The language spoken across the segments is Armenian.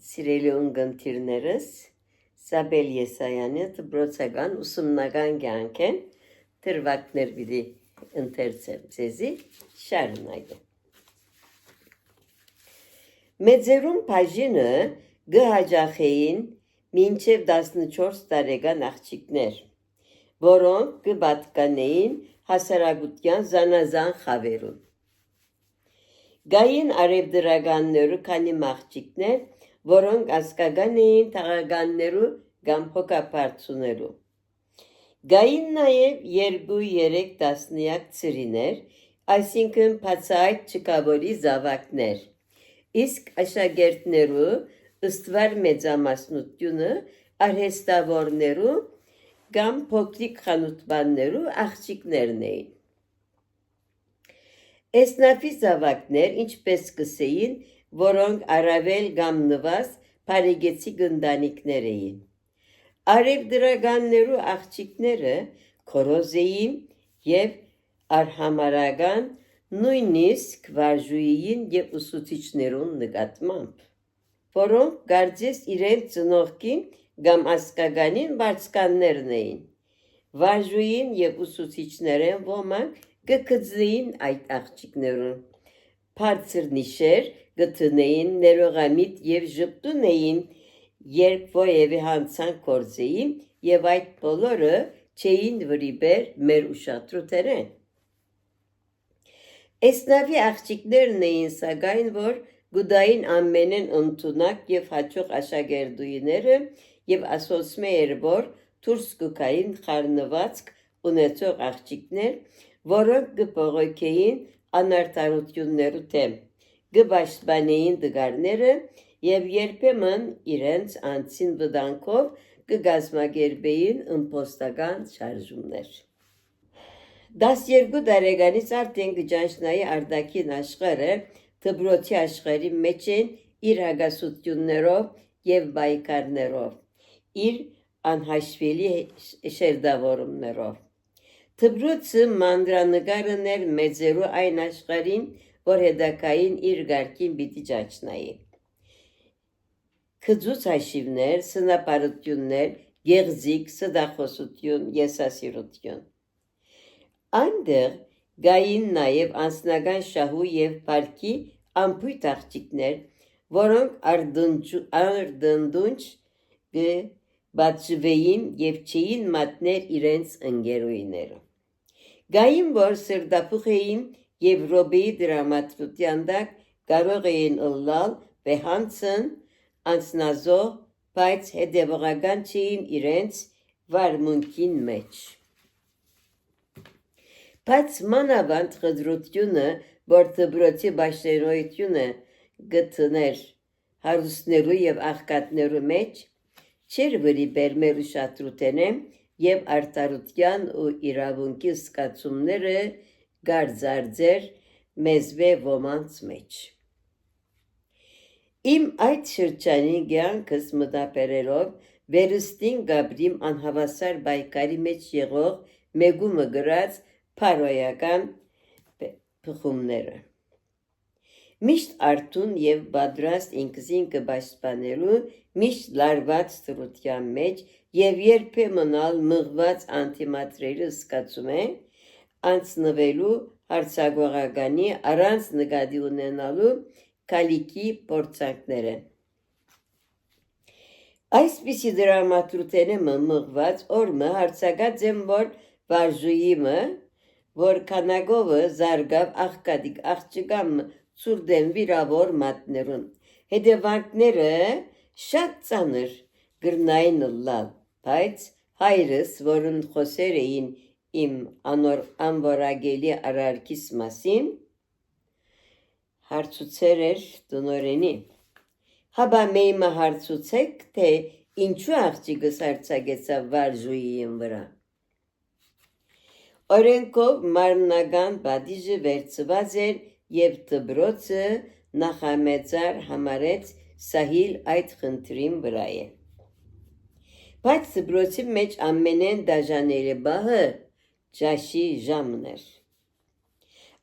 Սիրելի ունգընտիրներս, Սաբել Եսայանի դպրոցական ուսումնական կյանք են դրվագներ պիտի ընթերցեմ ձեզի շարունակեմ։ Մեծերուն բաժինը գհաջախեին մինչև 14 տարեկան աղջիկներ, որոնք կպատկանեին հասարակության զանազան խավերուն։ Գային արևդրականներու քանի աղջիկներ, որոնք ազգական էին թաղականներու կամ հոգապարծուներու։ Գային նաև 2-3 տասնյակ ծրիներ, այսինքն բացահայտ չկավորի զավակներ, իսկ աշակերտներու ըստվար մեծամասնությունը արհեստավորներու կամ փոքրիկ խանութբաններու աղջիկներն էին։ Էսնաֆի զավակներ, ինչպես կսեին, որոնք առավել կամ նվազ բարեկեցիկ ընտանիքներ էին։ Արևդրականներու աղջիկները քորոզ էին և արհամարական, նույնիսկ վարժուհիին և ուսուցիչներուն նկատմամբ, որոնք կարծես իրենց ծնողքին կամ ազգականին վարձկաններն էին։ Վարժուհին և ուսուցիչներեն ոմանք կգծեին այդ աղջիկներուն, բարձր նիշեր գտնեին, ներողամիտ և ժպտուն էին, երբ որևէ հանցանք գործեին, և այդ բոլորը չէին վրիպեր մեր ուշադրութենեն։ Էսնավի աղջիկներն էին, սակայն, որ գուտային ամենեն ընդունակ և հաճող աշակերտուհիները և ասոցմե էր, որ դուրս կգային խառնվածք ունեցող աղջիկներ, որոնք կբողոքեին անարդարություններու դեմ, կպաշտպանեին տղաները և երբեմն իրենց անձին վտանգով կկազմակերպեին իմպոստական շարժումներ։ 12 տարեկանից արդեն կճանչնայի արտաքին աշխարհը, դպրոցի աշխարհի մեջ են իր հակասություններով և պայքարներով, իր անհաշվելի շերտավորումներով։ Դպրոցը մանրանկարն էր մեծերու այն աշխարհին, որ հետագային իր կարգին պիտի ճանչնայի։ Գծուց հաշիվներ, սնապարություններ, գեղձիկ, ստախոսություն, եսասիրություն։ Այնտեղ կային նաև անձնական շահու և փառքի անփույթ աղջիկներ, որոնք արդնդունչ կպատժվեին և չէին մատներ իրենց ընկերուհիները։ Գային, որ սրտափուխ էին և րոպեի տրամադրության տակ կարող էին ըլլալ վեհանցն անձնազոհ, բայց հետևողական չէին իրենց վարմունքին մեջ։ Բայց մանավանդ խտրությունը, որ դպրոցի պաշտոնեությունը գտներ հարուստներու և աղքատներու մեջ, չէր վրիպեր մեր ուշադրութենէ և արդարության ու իրավունքի զգացումները կարձարձեր մեզվե ոմանց մեջ։ Իմ այդ շրջանին կյանքս մտաբերելով վերստին կապրիմ անհավասար պայքարի մեջ եղող մեկումը գրած փարոյական բխումները։ Միշտ արթուն և պատրաստ ինքզին կպաշտպանելու, միշտ լարված դրության մեջ և երբեմն ալ մղված անթիմադրելի զգացումէ անցնվելու հարձակողականի առանց նկատի ունենալու գալիքի փորձանքներ են։ Այսպիսի տրամադրութենէ մղված օրը հարցակած եմ, որ վարժուհիմը, որ քանակովը զարգավ աղքատիկ աղջկա ցուրտեն վիրավոր մատներուն, հետևանքները շատ ծանր կրնային ըլլալ, բայց հայրս, որն խոսեր էին իմ անորակելի արարքիս մասին, հարցուցեր էր տնօրենին. «Հապա մեյմը հարցուցեք, թե ինչու աղջիկս արձակեցավ վարժուհիին վրա»։ Օրենքով մարմնական պատիժը վերցված էր և դպրոցը նախամեծար համարեց սահիլ այդ խնդրին վրայ։ Բայց դպրոցի մեջ ամենեն դաժանելի պահը ճաշի ժամն էր։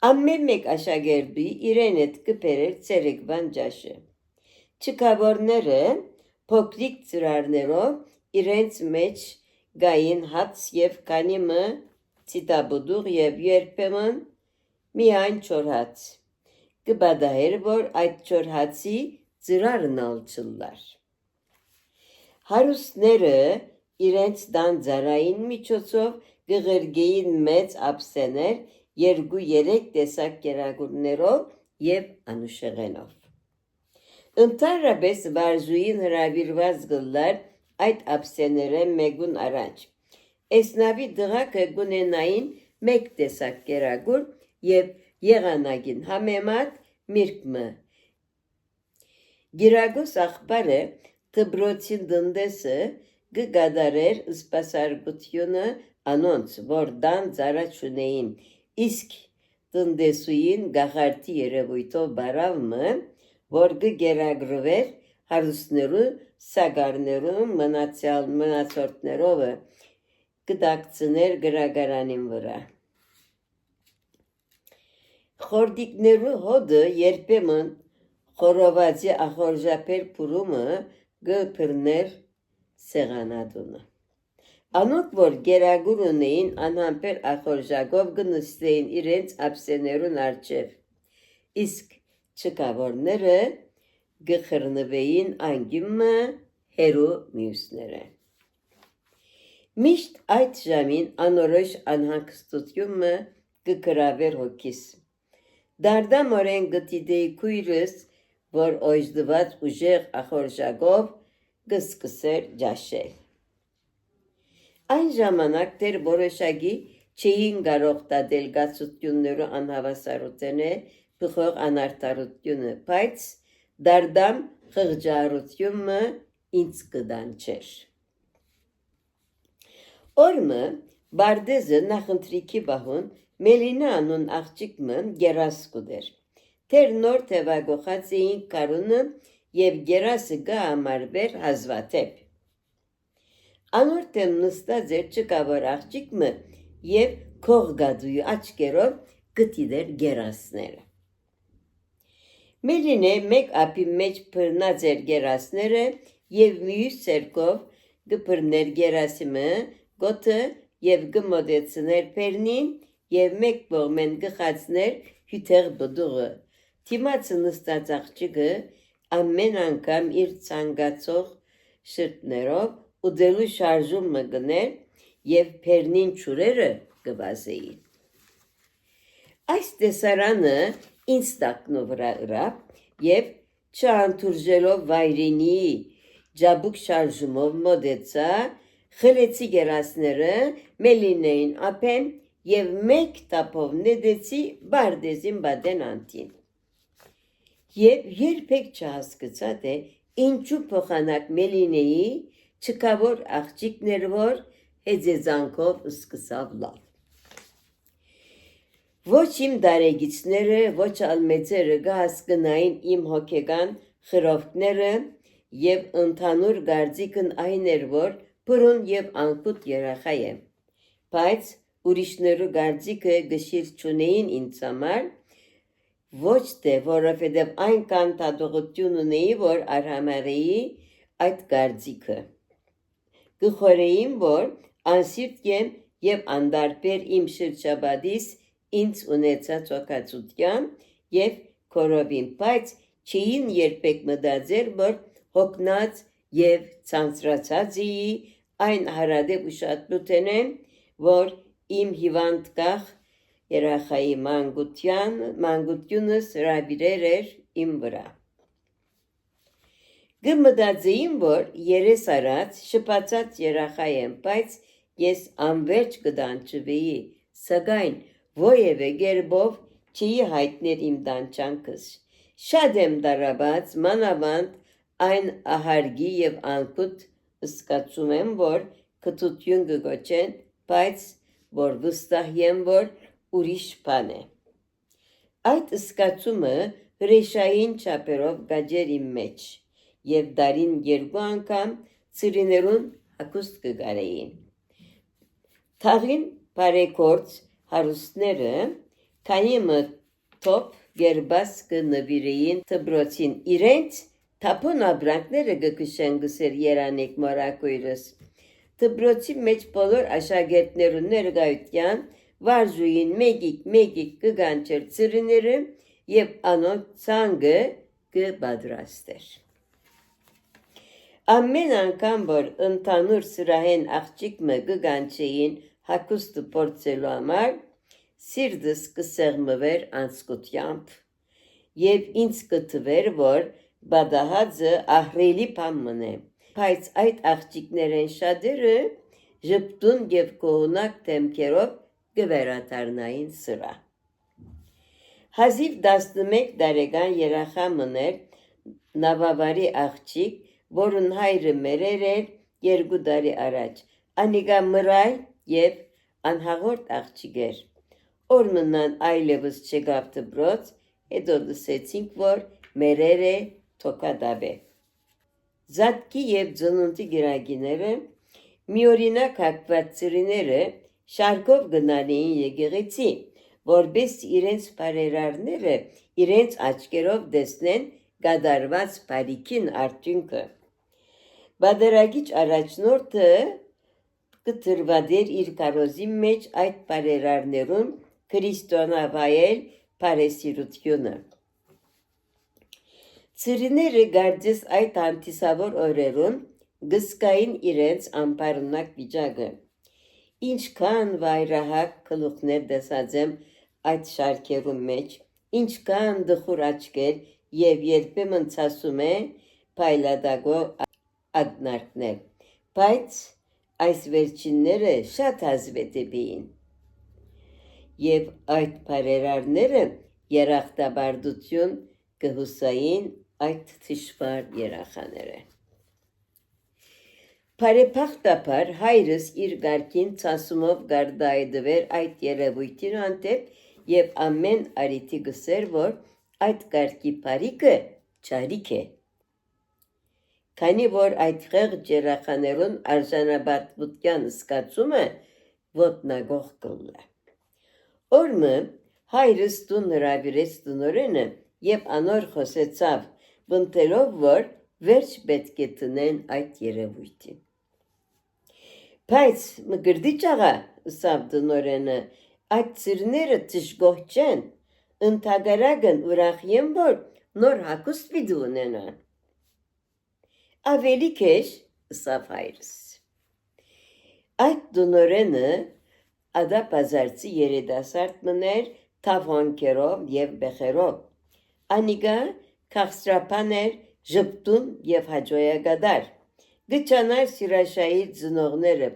Ամեն մեկ աշակերտուհի իրեն հետ կբերեր ցերեկվան ճաշը։ Չքավորները փոքրիկ ծրարներով իրենց մեջ գային հաց եւ քանի մը ցիտաբուդուղ եւ երբեմն միայն չորհաց։ Կբադահեր, որ այդ չորհացի ծրարն ալ չլար։ Հարուստները իրենց դանձարային միջոցով գղրգեին մեծ ափսեներ 2-3 տեսակ կերակուրներով եւ անուշեղենով։ Ընդհանրապես վարժուին հրավիրված գլար այդ ափսեները մեգուն առաջ։ Էսնավի դղակը գունենային մեկ տեսակ կերակուր եւ եղանագին համեմատ միրկմը։ Գիրագոս աղբարը թբրոցին դնդեսը գգադարեր սպասարկությունը անոնց, որ դան ծարաչունեին, իսկ տնտեսուին գաղարդի երևույթով բարավմը, որ գգերագրվեր հարուստներու սագարներու մնացորդներովը կդակցներ գրագարանին վրա։ Խորդիկներու հոդը երբեմն խորովածի ախորժապեր պուրումը գպրներ սեղանատունը։ Անոնք, որ գերագուր ունեին անհամբեր ախորժակով գնստեին իրենց ափսեներուն արջև, իսկ չկավորները գխրնվեին անգիմը հերու մյուսները։ Միշտ այդ ժամին անորոշ անհանգստությունը գկրավեր հոգիս։ Դարդամորեն գտիդեի քույրս, որ օժդված ուժեղ ախորժակով գսկսեր ջաշել։ Այն ժամանակ դեր որոշակի չէին կարող տադել գացություններու անհավասարությունը, բխող անարդարությունը, բայց դարդամ խղճարությունը ինձ կդանչեր։ Օրմը բարդեզը նախընտրիքի բահուն Մելինա անուն աղջիկը գերասկուդեր։ Թեր նոր թևագոխած էին կարունը եւ գերասը գա ամարվեր հազվաթեպ։ Անորտեմ նստած էր չկավոր աղջիկը եւ քողգադուի աչքերով գտիդեր գերասները։ Մելինե մեկ ապի մեջ բռնած էր գերասները եւ մյուս ցերկով գբռներ գերասիմը գոտը եւ գմոդեցներ պերնին եւ մեկ կողմեն գխացներ հյութեղ բդուղը։ Թիմացը նստած աղջիկը ամեն անգամ իր ցանկացող շրտներով ուդելու շարժումը գներ եւ պերնին ճուրերը գվազեին։ Այս տեսարանը ինձ տակնու վրա ըրավ եւ չանթուրժելով վայրենի ջաբուկ շարժումով մոդեցա, խլեցի գերասները Մելինեին ափեն եւ մեկ տապով նետեցի բարդեզին բադեն անտին։ Եվ երբեք չհասկացա, թե ինչու փոխանակ Մելինեի չկավոր աղջիկներ, որ հեծեծանքով սկսավ լալ։ Ոչ իմ դարեգիցները, ոչ ալ մեծերը կհասկնային իմ հոգեգան խրովքները եւ ընդհանուր գարձիկն այն էր, որ բռուն եւ անկուտ երախա եմ, բայց ուրիշներու գարձիկը գշիր չունեին ինձ համար, ոչ թե որովհետև այնքան տադողություն ունեի, որ արհամարեի այդ գարձիկը։ Գխորեին, որ անսիրտ եմ եւ անդարբեր իմ շրջաբադիս ինձ ունեցած օկացության եւ քորովին, բայց չէին երբեք մտածել, որ հոգնած եւ ցանցրացած էի այն հարադեպ ուշադրութենեն, որ իմ հիվանդ կախ երախայի մանկությունս հրավիրեր էր իմ վրա։ Գմտածեին, որ երես արած շփացած երախա եմ, բայց ես անverջ կդանչվեի, սակայն ովևէ գերբով չի հայտներ իմ դանչանքս։ Շատ եմ դարաբաց, մանավանդ այն ահարգի եւ անկուտ սկացում եմ, որ կթություն կգոչեն, բայց որ վստահ եմ, որ ուրիշ բան է։ Այդ սկացումը հրեշային չափերով գաջեր իմ մեջ եւ դարին 2 անգամ ծրիներուն հակուստ կգարեին։ Թաղին բարեկորց հարուստները քանի մը թոփ գերբաս կնվիրեին դբրոցին իրենց Թափոն աբրանքները գկշեն գսեր երանիկ մորակույրս։ Դբրոցի մեջ բոլոր աշակերտներու ներկայության վարժուին մեգիկ կգանչեր ծրիները եւ անոնց ցանգը կպատրաստեր։ Ամեն անգամ որ ընդանուր սրահեն աղջիկը կգանչեին հակուստը փորձելու համար, սիրտս կսեղմվեր անցկությամբ եւ ինձ կթվեր, որ բադահածը ահրելի բան մնե, բայց այդ աղջիկներեն շատերը ժպտուն եւ կողունակ դեմքերով կվերադառնային սրահ։ Հազիվ 11 տարեկան երախա մներ նավավարի աղջիկ, որուն հայրը մերեր էր 2 տարի առաջ, անիկա մռայլ եւ անհաղորդ աղջիկ էր, օրմնան այլևս չեկավ դպրոց, հետո լսեցինք, որ մերեր է թոքադաբե։ Զատկի եւ ծնունդի գիրագիները միօրինակ հակված ծրիները շարքով գնալին եկեղեցի, որպես իրենց բարերարները իրենց աչքերով տեսնեն կատարված բարիքին արդյունքը։ Բادرագիչ առաջնորդը կտրվադեր իր կարոզի մեջ այդ բարերարներուն քրիստոնավայել բարեսիրությունը։ Ծրիները գարձես այդ անտիսավոր օրերուն գսկային իրենց անպարունակ վիճակը։ Ինչքան վայրահակ գլուխներ տեսած եմ այդ շարքերում մեջ, ինչքան դխուր աչքեր եւ երբեմն ցասում է փայլատագով ակնարկներ, բայց այս վերջինները շատ հազվետեպ էին։ Եվ այդ բարերարները երախտաբարդություն կհուսային այդ թշվար երախաները։ Բարեփոխտաբար հայրս իր գարկին ցասումով գարդայդվեր այդ երևույթին հանդեպ եւ ամեն արիթի գսեր, որ այդ գարկի բարիկը ճարիք է։ Քանի որ այդ խեղճ երախաներուն արժանապատվության զգացումը ոտնագող կլա։ Օրմը հայրս տուն հրավիրեց տնօրենը եւ անոր խոսեցավ, բնտելով, որ վերջ պետք է տնեն այդ երևույթին։ Բայց մգրդիչ աղա, ըսավ տնօրենը, այդ ծիրները դժգոհ չեն, ընդհակառակն ուրախ եմ, որ նոր հագուստ պիտի ունենան։ Ավելի քեշ, ըսավ հայրս։ Այդ տնօրենը ադապազարցի երիտասարդ մներ թավանքերով եւ բեխերով։ Անիկա քաղցրապան էր, ժպտուն եւ հաջողագադար։ Գճանար սիրաշայի ծնողները,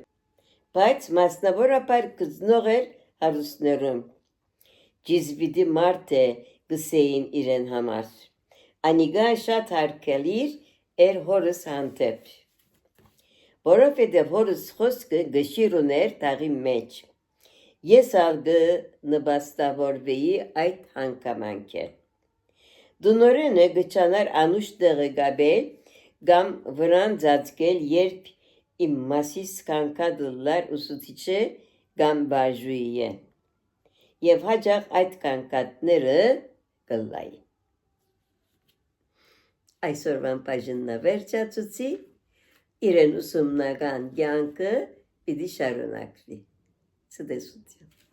բայց մասնավորապես գծնող էր հարուստներում։ Ջիզվիդի մարդ է գսեին իրեն համար։ Անիկա շատ հարգելի էր հորս հանդեպ, որովհետև հորս խոսքը գշիր ուներ տաղի մեջ։ Ես ալ նպաստավորվեի այդ հանգամանքը։ Տնօրենը գճանար անուշ տեղը գաբել կամ վրան ծածկել, երբ իմ մասիս կանկադլար ուսուցիչը կամ բաժուի է։ Եվ հաջող այդ կանկատները կլայի։ Այսօրվան բաժինը վերջացուցի, իրեն ուսումնական կյանքը պիտի շարունակվի։ Ցտեսություն։